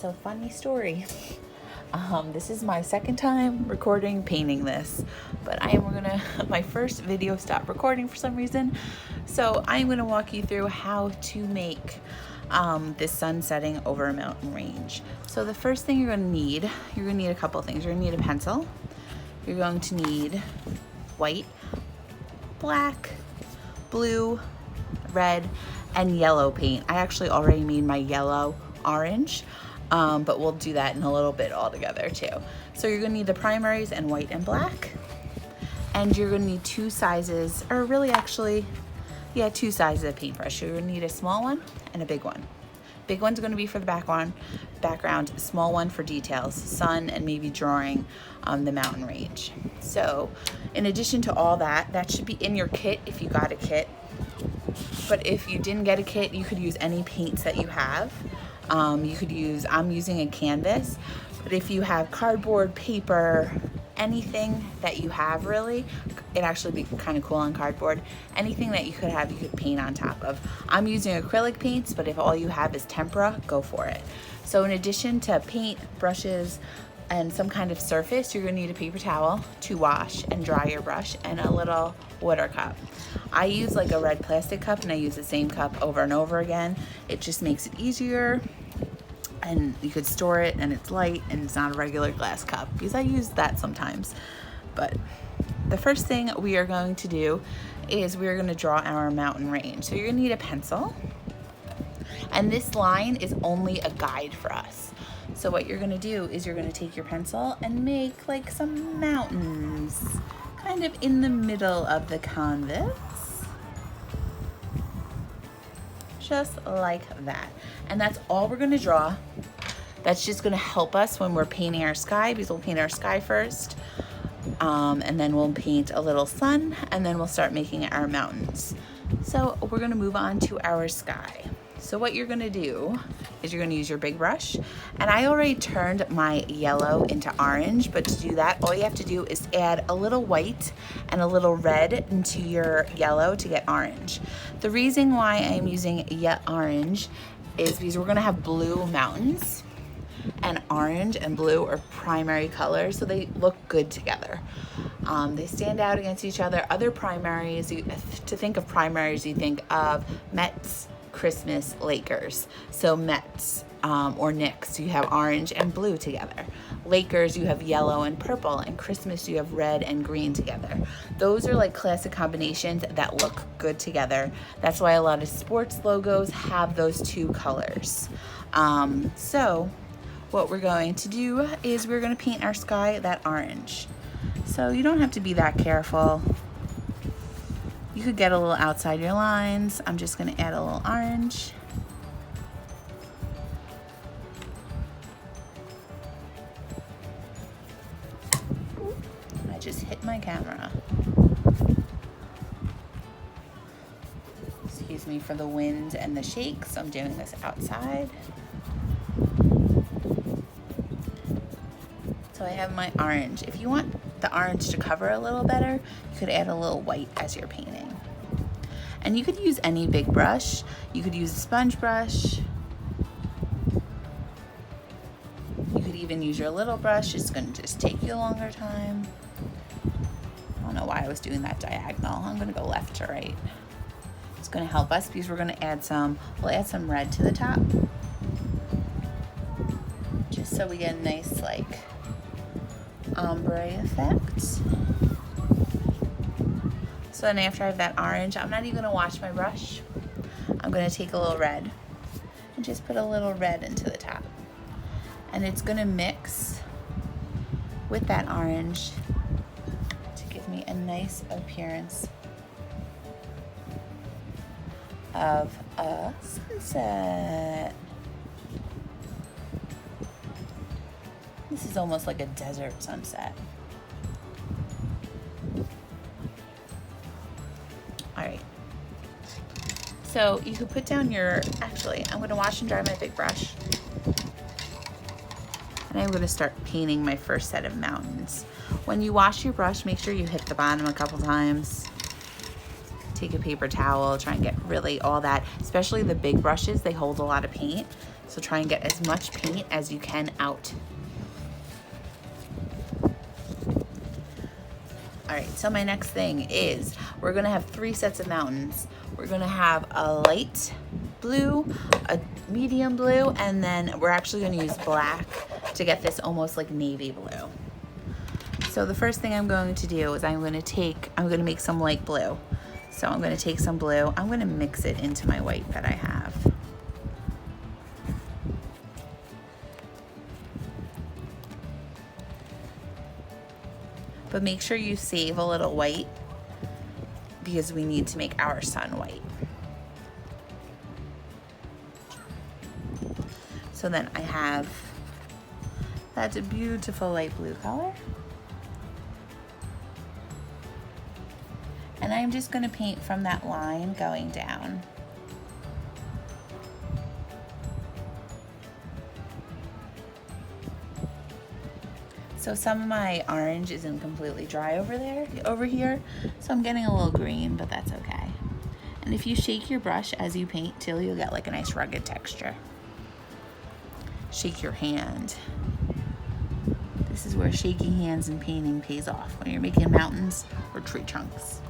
So funny story. This is my second time recording painting this, but my first video stopped recording for some reason. So I'm gonna walk you through how to make this sun setting over a mountain range. So the first thing you're gonna need a couple things. You're gonna need a pencil. You're going to need white, black, blue, red, and yellow paint. I actually already made my yellow orange, but we'll do that in a little bit all together too. So you're gonna need the primaries and white and black, and you're gonna need two sizes, or really actually, yeah, two sizes of paintbrush. You're gonna need a small one and a big one. Big one's gonna be for the background, small one for details, sun, and maybe drawing the mountain range. So in addition to all that, that should be in your kit if you got a kit. But if you didn't get a kit, you could use any paints that you have. I'm using a canvas, but if you have cardboard, paper, anything that you have really, it'd actually be kind of cool on cardboard. Anything that you could have, you could paint on top of. I'm using acrylic paints, but if all you have is tempera, go for it. So in addition to paint, brushes, and some kind of surface, you're gonna need a paper towel to wash and dry your brush, and a little water cup. I use like a red plastic cup, and I use the same cup over and over again. It just makes it easier, and you could store it, and it's light, and it's not a regular glass cup, because I use that sometimes. But the first thing we are going to do is we're gonna draw our mountain range. So you're gonna need a pencil, and this line is only a guide for us. So what you're gonna do is you're gonna take your pencil and make like some mountains kind of in the middle of the canvas. Just like that. And that's all we're gonna draw. That's just gonna help us when we're painting our sky, because we'll paint our sky first, and then we'll paint a little sun, and then we'll start making our mountains. So we're gonna move on to our sky. So what you're gonna do is you're gonna use your big brush, and I already turned my yellow into orange, but to do that, all you have to do is add a little white and a little red into your yellow to get orange. The reason why I'm using orange is because we're gonna have blue mountains, and orange and blue are primary colors, so they look good together. They stand out against each other. Other primaries, to think of primaries, you think of Mets, Christmas, Lakers. So Mets or Knicks, you have orange and blue together. Lakers, you have yellow and purple, and Christmas, you have red and green together. Those are like classic combinations that look good together. That's why a lot of sports logos have those two colors. So what we're going to do is we're going to paint our sky that orange. So you don't have to be that careful. You could get a little outside your lines. I'm just gonna add a little orange. I just hit my camera. Excuse me for the wind and the shakes. I'm doing this outside. So I have my orange. If you want the orange to cover a little better, you could add a little white as you're painting. And you could use any big brush. You could use a sponge brush. You could even use your little brush. It's gonna just take you a longer time. I don't know why I was doing that diagonal. I'm gonna go left to right. It's gonna help us because we'll add some red to the top. Just so we get a nice like ombre effect. So then after I have that orange, I'm not even gonna wash my brush. I'm gonna take a little red and just put a little red into the top. And it's gonna mix with that orange to give me a nice appearance of a sunset. This is almost like a desert sunset. All right. So you could put down actually, I'm gonna wash and dry my big brush. And I'm gonna start painting my first set of mountains. When you wash your brush, make sure you hit the bottom a couple times. Take a paper towel, try and get really all that, especially the big brushes, they hold a lot of paint. So try and get as much paint as you can out. All right, so my next thing is we're gonna have 3 sets of mountains. We're gonna have a light blue, a medium blue, and then we're actually gonna use black to get this almost like navy blue. So the first thing I'm going to do is I'm gonna make some light blue. So I'm gonna take some blue, I'm gonna mix it into my white that I have. But make sure you save a little white because we need to make our sun white. So then I have, that's a beautiful light blue color. And I'm just gonna paint from that line going down. So some of my orange isn't completely dry over here, so I'm getting a little green, but that's okay. And if you shake your brush as you paint too, you'll get like a nice rugged texture. Shake your hand. This is where shaking hands and painting pays off when you're making mountains or tree trunks.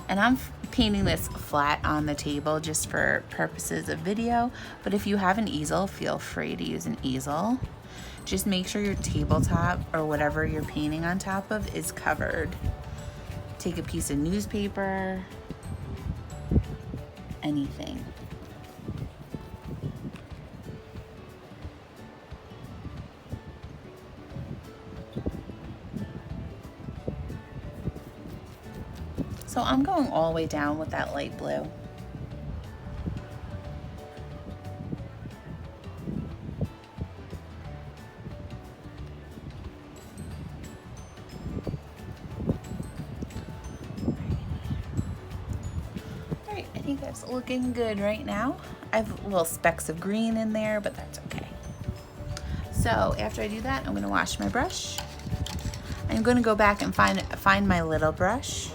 And I'm painting this flat on the table just for purposes of video, but if you have an easel, feel free to use an easel. Just make sure your tabletop or whatever you're painting on top of is covered. Take a piece of newspaper, anything. So I'm going all the way down with that light blue. Alright, I think that's looking good right now. I have little specks of green in there, but that's okay. So after I do that, I'm going to wash my brush. I'm going to go back and find my little brush.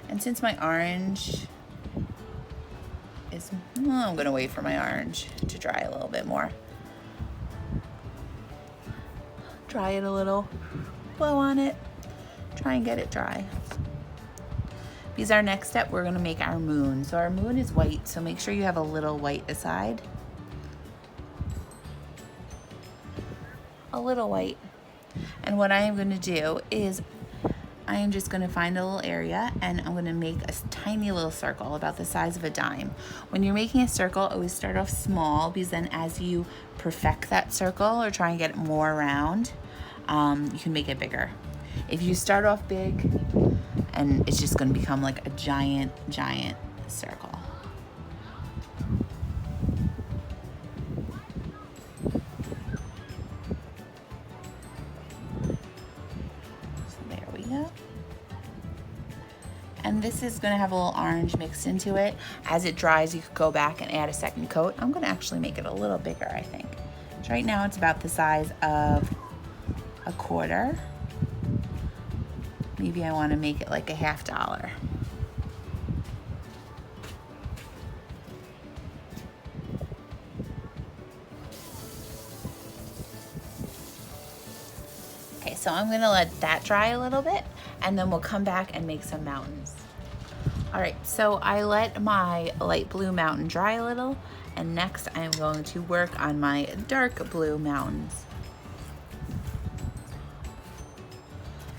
And since my orange is, well, I'm gonna wait for my orange to dry a little bit more. Dry it a little, blow on it, try and get it dry. Because our next step, we're gonna make our moon. So our moon is white, so make sure you have a little white aside. A little white. And what I am gonna do is I am just going to find a little area and I'm going to make a tiny little circle about the size of a dime. When you're making a circle, always start off small because then as you perfect that circle or try and get it more round, you can make it bigger. If you start off big, and it's just going to become like a giant, giant circle. And this is gonna have a little orange mixed into it. As it dries, you could go back and add a second coat. I'm gonna actually make it a little bigger, I think. So right now it's about the size of a quarter. Maybe I wanna make it like a $50. Okay, so I'm gonna let that dry a little bit and then we'll come back and make some mountains. All right, so I let my light blue mountain dry a little, and next I'm going to work on my dark blue mountains.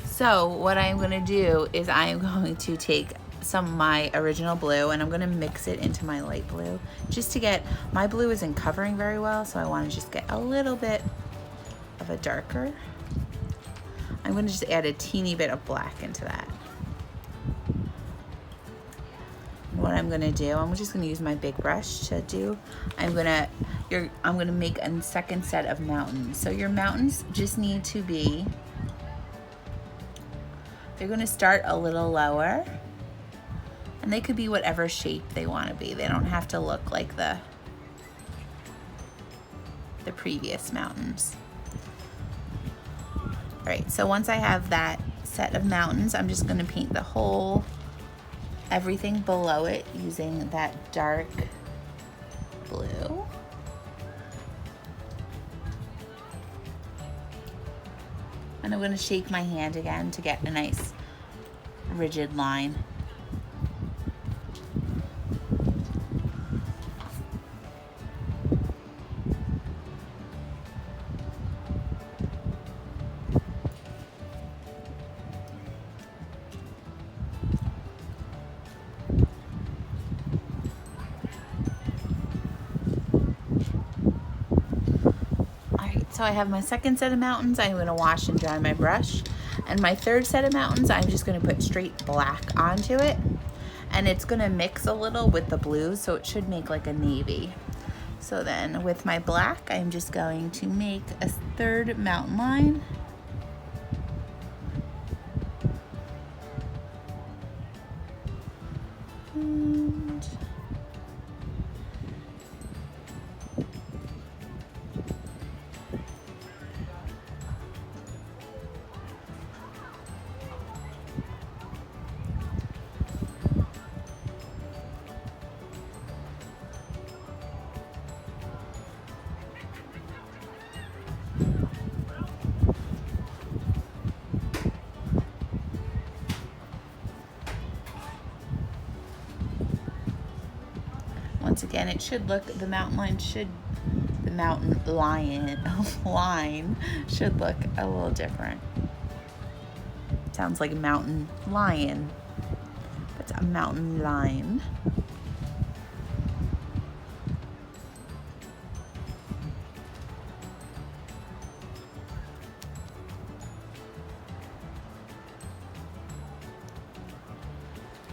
So what I'm gonna do is I am going to take some of my original blue and I'm gonna mix it into my light blue just to get, my blue isn't covering very well, so I wanna just get a little bit of a darker. I'm gonna just add a teeny bit of black into that. What I'm gonna do, I'm just gonna use my big brush to do, I'm gonna make a second set of mountains. So your mountains just need to be, they're gonna start a little lower and they could be whatever shape they wanna be. They don't have to look like the previous mountains. All right, so once I have that set of mountains, I'm just gonna paint the whole, everything below it using that dark blue. And I'm gonna shake my hand again to get a nice rigid line. So I have my second set of mountains. I'm going to wash and dry my brush. And my third set of mountains, I'm just going to put straight black onto it. And it's going to mix a little with the blue, so it should make like a navy. So then with my black, I'm just going to make a third mountain line. Once again, it should look, the mountain line should look a little different. Sounds like a mountain lion. It's a mountain line.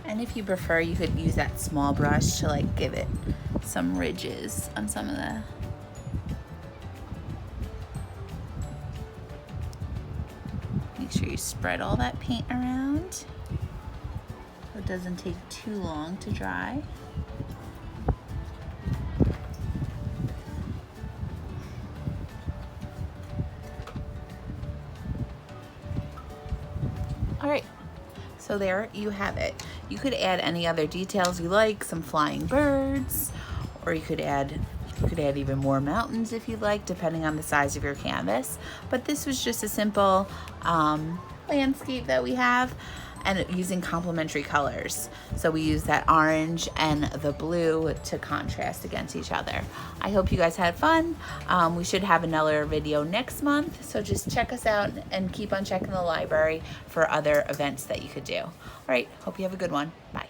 And if you prefer, you could use that small brush to like give it some ridges on some of the. Make sure you spread all that paint around so it doesn't take too long to dry. All right. So there you have it. You could add any other details you like, some flying birds, or you could add even more mountains if you'd like, depending on the size of your canvas. But this was just a simple landscape that we have, and using complementary colors. So we use that orange and the blue to contrast against each other. I hope you guys had fun. We should have another video next month, so just check us out and keep on checking the library for other events that you could do. All right, hope you have a good one. Bye.